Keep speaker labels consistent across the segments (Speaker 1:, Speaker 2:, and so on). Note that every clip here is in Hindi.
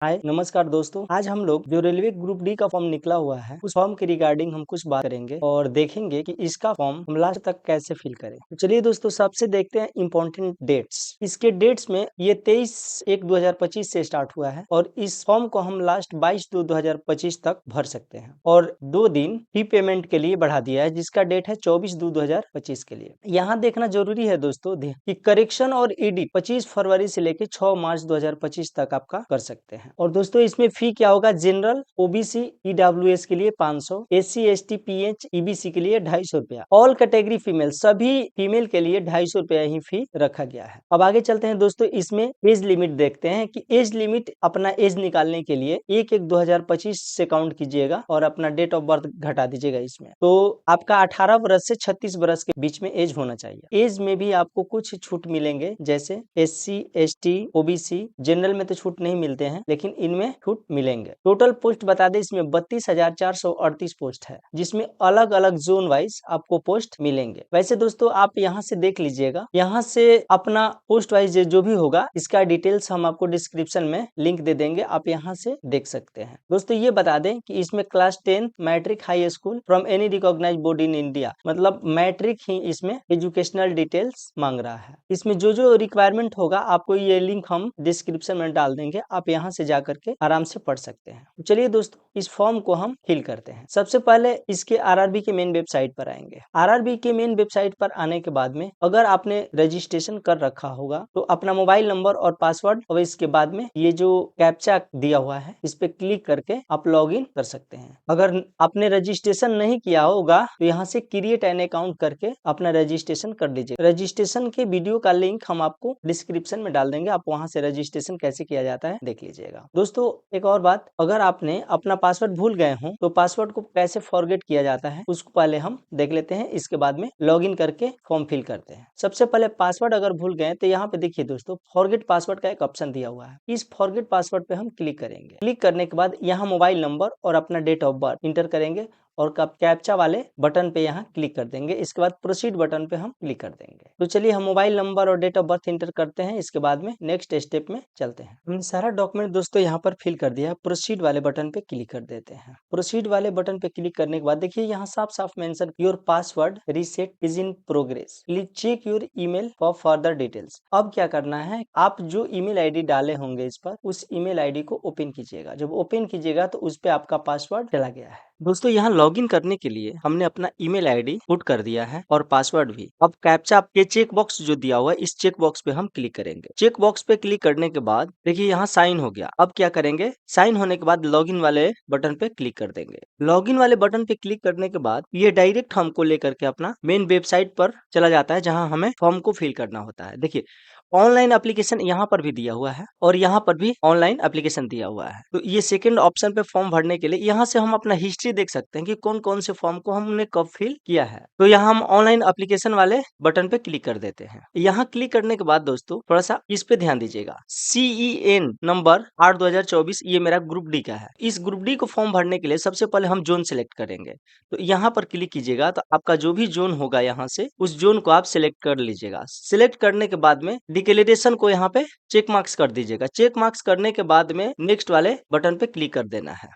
Speaker 1: हाय नमस्कार दोस्तों। आज हम लोग जो रेलवे ग्रुप डी का फॉर्म निकला हुआ है उस फॉर्म के रिगार्डिंग हम कुछ बात करेंगे और देखेंगे कि इसका फॉर्म हम लास्ट तक कैसे फिल करें। तो चलिए दोस्तों, सबसे देखते हैं इम्पोर्टेंट डेट्स। इसके डेट्स में ये 23/1/2025 से स्टार्ट हुआ है और इस फॉर्म को हम लास्ट 22/2/2025 तक भर सकते हैं और 2 दिन फी पेमेंट के लिए बढ़ा दिया है, जिसका डेट है 24/2/2025 के लिए। यहाँ देखना जरूरी है दोस्तों कि करेक्शन और एडिट 25 फरवरी से लेकर 6 मार्च 2025 तक आपका कर सकते हैं। और दोस्तों इसमें फी क्या होगा? जनरल, ओबीसी, ईडब्ल्यूएस के लिए 500, एससी, एसटी, पीएच, ईबीसी के लिए 250 रुपया, ऑल कैटेगरी फीमेल, सभी फीमेल के लिए 250 रुपया ही फी रखा गया है। अब आगे चलते हैं दोस्तों, इसमें एज लिमिट देखते हैं कि एज लिमिट अपना एज निकालने के लिए 1/1/2025 से काउंट कीजिएगा और अपना डेट ऑफ बर्थ घटा दीजिएगा इसमें। तो आपका 18 वर्ष से 36 वर्ष के बीच में एज होना चाहिए। एज में भी आपको कुछ छूट मिलेंगे, जैसे एससी, एसटी, ओबीसी, जनरल में तो छूट नहीं मिलते हैं लेकिन इनमें छूट मिलेंगे। टोटल पोस्ट बता दें, इसमें 32,438 पोस्ट है, जिसमें अलग अलग जोन वाइज आपको पोस्ट मिलेंगे। वैसे दोस्तों आप यहाँ से देख लीजिएगा, यहाँ से अपना पोस्ट वाइज जो भी होगा इसका डिटेल्स हम आपको डिस्क्रिप्शन में लिंक दे देंगे, आप यहाँ से देख सकते हैं। दोस्तों ये बता दें कि इसमें class 10 matric high school from any recognise board in India, मतलब मैट्रिक ही इसमें एजुकेशनल डिटेल्स मांग रहा है। इसमें जो जो रिक्वायरमेंट होगा आपको ये लिंक हम डिस्क्रिप्शन में डाल देंगे, आप यहाँ से जाकर के आराम से पढ़ सकते हैं। चलिए दोस्तों, इस फॉर्म को हम फिल करते हैं। सबसे पहले इसके आरआरबी के मेन वेबसाइट पर आएंगे। आरआरबी के मेन वेबसाइट पर आने के बाद में अगर आपने रजिस्ट्रेशन कर रखा होगा तो अपना मोबाइल नंबर और पासवर्ड और इसके बाद में ये जो कैप्चा दिया हुआ है इस पे क्लिक करके आप लॉग इन कर सकते हैं। अगर आपने रजिस्ट्रेशन नहीं किया होगा तो यहाँ से क्रिएट एन अकाउंट करके अपना रजिस्ट्रेशन कर लीजिए। रजिस्ट्रेशन के वीडियो का लिंक हम आपको डिस्क्रिप्शन में डाल देंगे, आप वहां से रजिस्ट्रेशन कैसे किया जाता है देख लीजिएगा। दोस्तों एक और बात, अगर आपने अपना पासवर्ड भूल गए हो तो पासवर्ड को कैसे फॉरगेट किया जाता है उसको पहले हम देख लेते हैं, इसके बाद में लॉगिन करके फॉर्म फिल करते हैं। सबसे पहले पासवर्ड अगर भूल गए तो यहाँ पे देखिए दोस्तों, फॉरगेट पासवर्ड का एक ऑप्शन दिया हुआ है। इस फॉरगेट पासवर्ड पे हम क्लिक करेंगे। क्लिक करने के बाद यहाँ मोबाइल नंबर और अपना डेट ऑफ बर्थ इंटर करेंगे और कैप्चा वाले बटन पे यहाँ क्लिक कर देंगे। इसके बाद प्रोसीड बटन पे हम क्लिक कर देंगे। तो चलिए हम मोबाइल नंबर और डेट ऑफ बर्थ इंटर करते हैं, इसके बाद में नेक्स्ट स्टेप में चलते हैं। हमने सारा डॉक्यूमेंट दोस्तों यहाँ पर फिल कर दिया। प्रोसीड वाले बटन पे क्लिक कर देते हैं। प्रोसीड वाले बटन पे क्लिक करने के बाद देखिए यहाँ साफ साफ mention your password reset is in progress, please check your email for further details. अब क्या करना है, आप जो ईमेल आईडी डाले होंगे इस पर, उस ईमेल आईडी को ओपन कीजिएगा। जब ओपन कीजिएगा तो उस पे आपका पासवर्ड चला गया है। दोस्तों यहाँ लॉगिन करने के लिए हमने अपना ईमेल आईडी पुट कर दिया है और पासवर्ड भी। अब कैप्चा आपके चेक बॉक्स जो दिया हुआ है इस चेक बॉक्स पे हम क्लिक करेंगे। चेक बॉक्स पे क्लिक करने के बाद देखिए यहाँ साइन हो गया। अब क्या करेंगे, साइन होने के बाद लॉगिन वाले बटन पे क्लिक कर देंगे। लॉगिन वाले बटन पे क्लिक करने के बाद ये डायरेक्ट हमको लेकर के अपना मेन वेबसाइट पर चला जाता है, जहाँ हमें फॉर्म को फिल करना होता है। देखिए ऑनलाइन एप्लीकेशन यहाँ पर भी दिया हुआ है और यहाँ पर भी ऑनलाइन एप्लीकेशन दिया हुआ है। तो ये सेकंड ऑप्शन पे फॉर्म भरने के लिए यहाँ से हम अपना हिस्ट्री देख सकते हैं कि कौन कौन से फॉर्म को हमने कब फिल किया है। तो यहाँ हम ऑनलाइन एप्लीकेशन वाले बटन पे क्लिक कर देते हैं। यहाँ क्लिक करने के बाद दोस्तों थोड़ा सा इस पे ध्यान दीजिएगा, CEN नंबर 8/2024 ये मेरा ग्रुप डी का है। इस ग्रुप डी को फॉर्म भरने के लिए सबसे पहले हम जोन सिलेक्ट करेंगे। तो यहाँ पर क्लिक कीजिएगा तो आपका जो भी जोन होगा यहाँ से उस जोन को आप सिलेक्ट कर लीजिएगा। सिलेक्ट करने के बाद में डिक्लेरेशन को यहाँ पे चेक मार्क्स कर दीजिएगा। चेक मार्क्स करने के बाद में नेक्स्ट वाले बटन पे क्लिक कर देना है।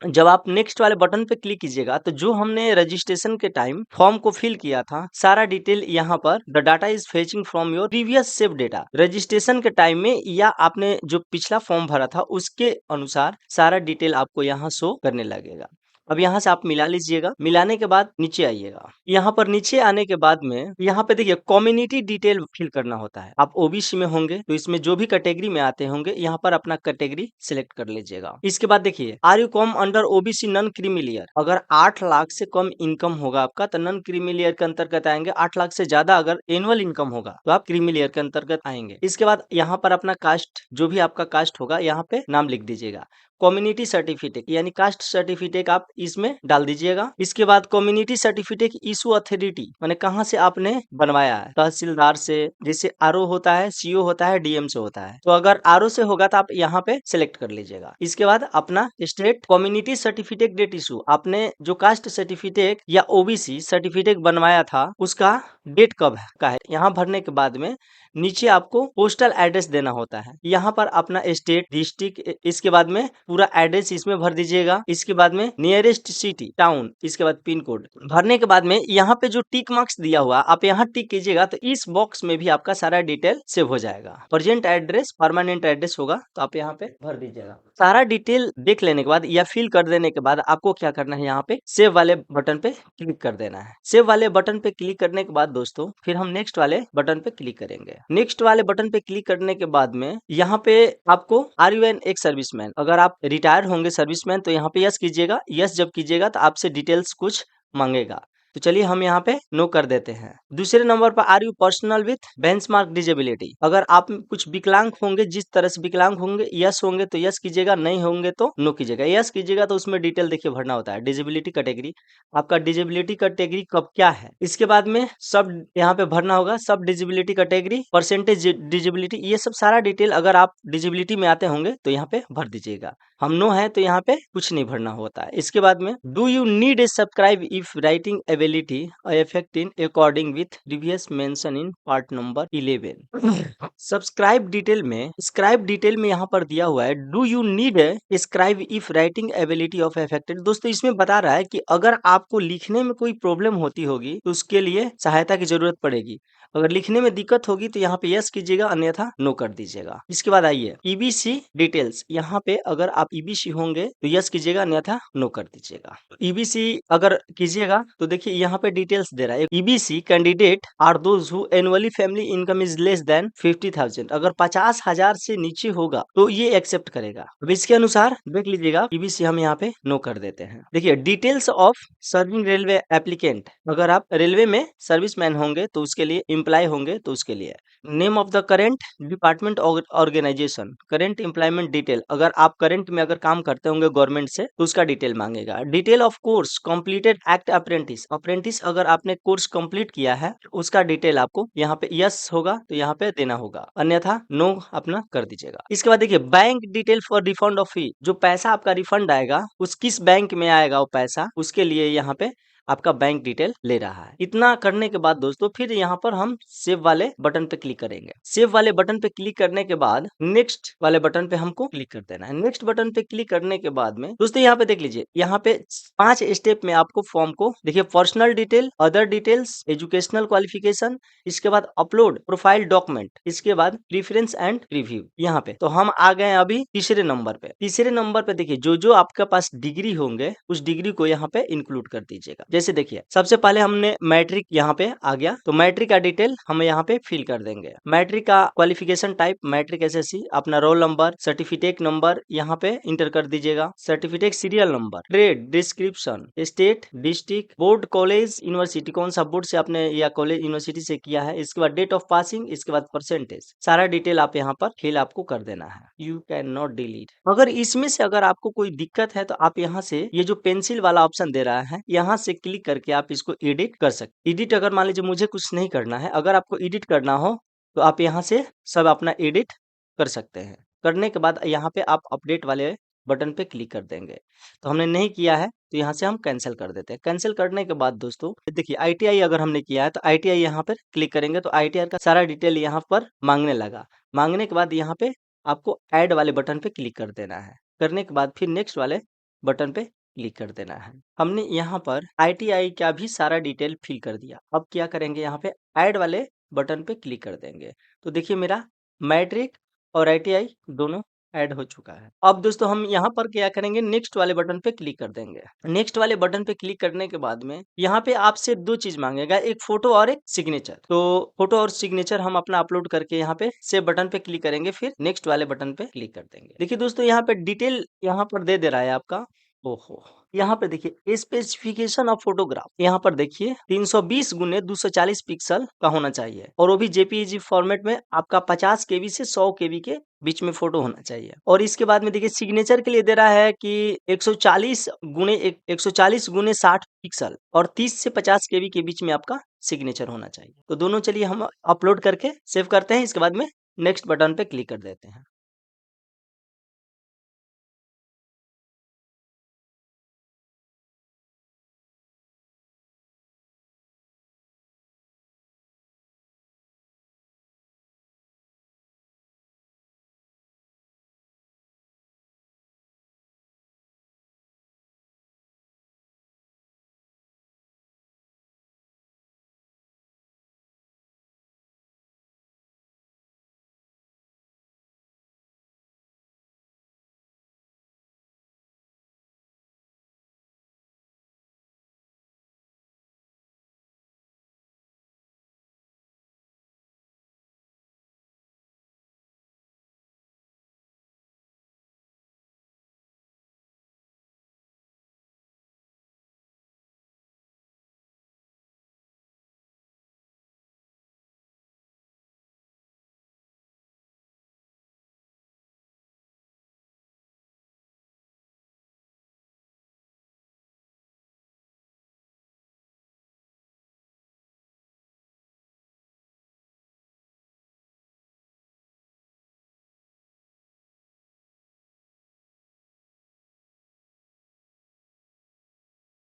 Speaker 1: जब आप नेक्स्ट वाले बटन पे क्लिक कीजिएगा तो जो हमने रजिस्ट्रेशन के टाइम फॉर्म को फिल किया था सारा डिटेल यहाँ पर the data is fetching from your previous save data, registration के टाइम में या आपने जो पिछला फॉर्म भरा था उसके अनुसार सारा डिटेल आपको यहाँ शो करने लगेगा। अब यहाँ से आप मिला लीजिएगा। मिलाने के बाद नीचे आइएगा। यहाँ पर नीचे आने के बाद में यहाँ पे देखिए कम्युनिटी डिटेल फिल करना होता है। आप ओबीसी में होंगे तो इसमें जो भी कैटेगरी में आते होंगे यहाँ पर अपना कैटेगरी सिलेक्ट कर लीजिएगा। इसके बाद देखिए are you come under OBC non creamy, अगर 8 लाख से कम इनकम होगा आपका तो नॉन क्रीमी लेयर के अंतर्गत आएंगे। 8 लाख से ज्यादा अगर एनुअल इनकम होगा तो आप क्रीमी लेयर के अंतर्गत आएंगे। इसके बाद यहाँ पर अपना कास्ट, जो भी आपका कास्ट होगा यहाँ पे नाम लिख दीजिएगा। कम्युनिटी सर्टिफिकेट यानी कास्ट सर्टिफिकेट आप इसमें डाल दीजिएगा। इसके बाद कम्युनिटी सर्टिफिकेट इशू अथॉरिटी माने कहाँ से आपने बनवाया है, तहसीलदार से, जैसे आरओ होता है, सीओ होता है, डीएम से होता है। तो अगर आरओ से होगा तो आप यहाँ पे सिलेक्ट कर लीजिएगा। इसके बाद अपना state community certificate date issue, आपने जो कास्ट सर्टिफिकेट या ओबीसी सर्टिफिकेट बनवाया था उसका डेट कब का है, यहाँ भरने के बाद में नीचे आपको पोस्टल एड्रेस देना होता है। यहाँ पर अपना स्टेट, डिस्ट्रिक्ट, इसके बाद में पूरा एड्रेस इसमें भर दीजिएगा। इसके बाद में नियरेस्ट सिटी, टाउन, इसके बाद पिन कोड भरने के बाद में यहाँ पे जो टिक मार्क्स दिया हुआ आप यहाँ टिक कीजिएगा तो इस बॉक्स में भी आपका सारा डिटेल सेव हो जाएगा। प्रेजेंट एड्रेस, परमानेंट एड्रेस होगा तो आप यहाँ पे भर दीजिएगा। सारा डिटेल देख लेने के बाद या फिल कर देने के बाद आपको क्या करना है, यहाँ पे सेव वाले बटन पे क्लिक कर देना है। सेव वाले बटन पे क्लिक करने के बाद दोस्तों फिर हम नेक्स्ट वाले बटन पे क्लिक करेंगे। नेक्स्ट वाले बटन पे क्लिक करने के बाद में यहाँ पे आपको आर यू एन एक सर्विसमैन, अगर आप रिटायर होंगे सर्विसमैन तो यहाँ पे यस कीजिएगा। यस जब कीजिएगा तो आपसे डिटेल्स कुछ मांगेगा, तो चलिए हम यहाँ पे नो कर देते हैं। दूसरे नंबर पर are you personal with benchmark disability, अगर आप कुछ विकलांग होंगे, जिस तरह से विकलांग होंगे, यस होंगे तो यस कीजिएगा, नहीं होंगे तो नो कीजिएगा। यस कीजिएगा तो उसमें डिटेल देखिए भरना होता है। डिजेबिलिटी कैटेगरी, आपका डिजेबिलिटी कैटेगरी कब क्या है, इसके बाद में सब यहाँ पे भरना होगा। सब डिजेबिलिटी कैटेगरी, परसेंटेज डिजेबिलिटी, ये सब सारा डिटेल अगर आप डिजेबिलिटी में आते होंगे तो यहाँ पे भर दीजिएगा। हम नो है तो यहाँ पे कुछ नहीं भरना होता है। इसके बाद में do you need a subscribe if writing ability effect in according with previous mention in part number 11। Subscribe detail में यहाँ पर दिया हुआ है do you need a scribe if writing ability of affected. दोस्तों इसमें बता रहा है कि अगर आपको लिखने में कोई प्रॉब्लम होती होगी तो उसके लिए सहायता की जरूरत पड़ेगी। अगर लिखने में दिक्कत होगी तो यहाँ पे यस कीजिएगा, अन्यथा नो कर दीजिएगा। इसके बाद आइए ईबीसी डिटेल्स, यहाँ पे अगर आप ईबीसी होंगे तो यस कीजिएगा, अन्यथा नो कर दीजिएगा। ईबीसी अगर कीजिएगा तो देखिए यहाँ पे डिटेल्स दे रहा है। EBC candidate are those who annually family income is less than 50,000, अगर 50,000 से नीचे होगा तो ये एक्सेप्ट करेगा। अब इसके अनुसार देख लीजिएगा, ईबीसी हम यहाँ पे नो कर देते हैं। देखिए details of serving railway applicant, अगर आप रेलवे में सर्विसमैन होंगे तो उसके लिए, एम्प्लॉय होंगे तो उसके लिए। Name of the current department organisation, current employment detail, अगर आप करंट में अगर काम करते होंगे गवर्नमेंट से तो उसका डिटेल मांगेगा। Detail of course completed act apprentice, apprentice अगर आपने कोर्स कंप्लीट किया है उसका डिटेल आपको यहाँ पे यस होगा तो यहाँ पे देना होगा, अन्यथा नो अपना कर दीजिएगा। इसके बाद देखिए bank detail for refund of fee, जो पैसा आपका रिफंड आएगा उस किस बैंक में आएगा वो पैसा, उसके लिए यहाँ पे आपका बैंक डिटेल ले रहा है। इतना करने के बाद दोस्तों फिर यहाँ पर हम सेव वाले बटन पे क्लिक करेंगे। सेव वाले बटन पे क्लिक करने के बाद नेक्स्ट वाले बटन पे हमको क्लिक कर देना है। नेक्स्ट बटन पे क्लिक करने के बाद में दोस्तों यहाँ पे देख लीजिए, यहाँ पे 5 स्टेप में आपको फॉर्म को देखिए, personal detail, other details, educational qualification, इसके बाद अपलोड प्रोफाइल डॉक्यूमेंट, इसके बाद प्रीफरेंस एंड रिव्यू। यहाँ पे तो हम आ गए अभी तीसरे नंबर पे। तीसरे नंबर पे देखिए जो जो आपके पास डिग्री होंगे उस डिग्री को यहाँ पे इंक्लूड कर दीजिएगा। जैसे देखिए सबसे पहले हमने मैट्रिक यहाँ पे आ गया तो मैट्रिक का डिटेल हम यहाँ पे फिल कर देंगे। मैट्रिक का क्वालिफिकेशन टाइप मैट्रिक एसएससी, अपना रोल नंबर, सर्टिफिकेट नंबर यहाँ पे इंटर कर दीजिएगा, certificate serial number, trade description, state, district, board, college, university, कौन सा बोर्ड से आपने या कॉलेज यूनिवर्सिटी से किया है, इसके बाद डेट ऑफ पासिंग, इसके बाद परसेंटेज, सारा डिटेल आप यहाँ पर फिल आपको कर देना है। You can not delete. अगर इसमें से अगर आपको कोई दिक्कत है तो आप यहाँ से ये जो पेंसिल वाला ऑप्शन दे रहा है यहाँ से क्लिक करके आप इसको एडिट कर सकते। एडिट अगर मान लीजिए मुझे कुछ नहीं करना है, अगर आपको एडिट करना हो तो आप यहाँ से सब अपना एडिट कर सकते हैं। करने के बाद यहाँ पे आप अपडेट वाले बटन पे क्लिक कर देंगे। तो हमने नहीं किया है तो यहाँ से हम कैंसिल कर देते हैं। कैंसिल करने के बाद दोस्तों देखिए आईटीआई अगर हमने किया है तो आईटीआई यहाँ पर क्लिक करेंगे तो आईटीआई का सारा डिटेल यहाँ पर मांगने लगा। मांगने के बाद यहाँ पे आपको ऐड वाले बटन पे क्लिक कर देना है। करने के बाद फिर नेक्स्ट वाले बटन पे क्लिक कर देना है। हमने यहाँ पर आईटीआई का भी सारा डिटेल फिल कर दिया। अब क्या करेंगे, यहाँ पे ऐड वाले बटन पे क्लिक कर देंगे। तो देखिए मेरा मैट्रिक और आईटीआई दोनों ऐड हो चुका है। अब दोस्तों हम यहाँ पर क्या करेंगे, नेक्स्ट वाले बटन पे क्लिक कर देंगे। नेक्स्ट वाले बटन पे क्लिक करने के बाद में यहाँ पे आपसे 2 चीज मांगेगा, एक फोटो और एक सिग्नेचर। तो फोटो और सिग्नेचर हम अपना अपलोड करके यहाँ पे सेव बटन पे क्लिक करेंगे, फिर नेक्स्ट वाले बटन पे क्लिक कर देंगे। देखिए दोस्तों यहाँ पे डिटेल यहाँ पर दे रहा है आपका ओहो! यहाँ पे देखिए स्पेसिफिकेशन ऑफ फोटोग्राफ, यहाँ पर देखिए 320 गुने 240 पिक्सल का होना चाहिए और वो भी जेपीईजी फॉर्मेट में आपका 50 केबी से 100 केबी के बीच में फोटो होना चाहिए। और इसके बाद में देखिए सिग्नेचर के लिए दे रहा है कि 140 गुने 60 पिक्सल और 30 से 50 केबी के बीच में आपका सिग्नेचर होना चाहिए। तो दोनों चलिए हम अपलोड करके सेव करते हैं, इसके बाद में नेक्स्ट बटन पे क्लिक कर देते हैं।